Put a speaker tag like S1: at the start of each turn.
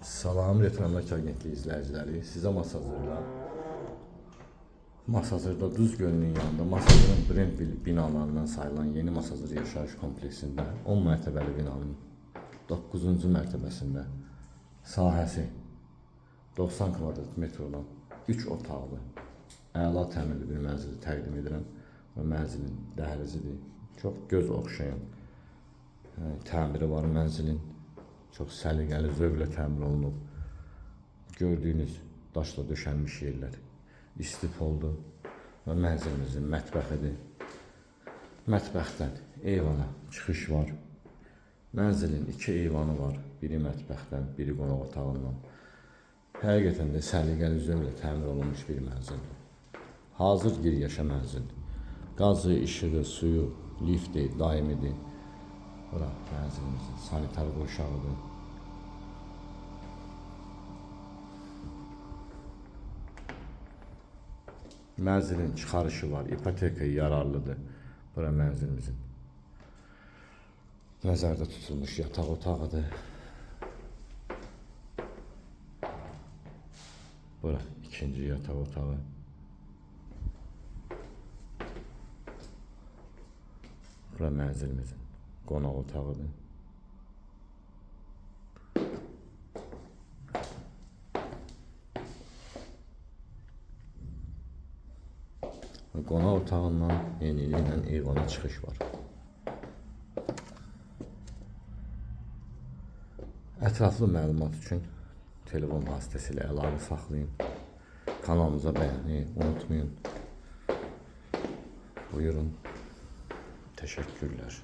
S1: Salam Retro Agentliği izləyiciləri, sizə Masazırda Düz Gölünün yanında Masazırın Brend binalarından sayılan yeni Masazır yaşayış kompleksində 10 mərtəbəli binanın 9-cu mərtəbəsində sahəsi 90 kvadrat metr olan 3 otaqlı, əla təmirli bir mənzili təqdim edirəm və mənzilin dəhlizidir. Çox göz oxşayan təmiri var mənzilin. Çox səliqəli, zövqlə təmir olunub. Gördüyünüz daşla döşənmiş yerlər istif oldu və mənzilimizin mətbəxidir. Mətbəxdən eyvana çıxış var. Mənzilin 2 eyvanı var. Biri mətbəxdən, biri qonaq otağından. Həqiqətən də səliqəli, zövqlə təmir olunmuş bir mənzildir. Hazır giryaşa mənzildir. Qazı, işığı, suyu, lifti, daimidir. Bura mənzilimizin sanitar qurşağıdır. Mənzilin çıxarışı var, ipotekaya yararlıdır. Bura mənzilimizin nəzərdə tutulmuş yataq otağıdır. Bura ikinci yataq otağı. Bura mənzilimizin qonaq otağıdır. Qonaq otağından yeniliklə eyvana çıxış var. Ətraflı məlumat üçün telefon vasitəsilə əlaqə saxlayın. Kanalımıza bəyənmeyi unutmayın. Buyurun. Teşekkürler.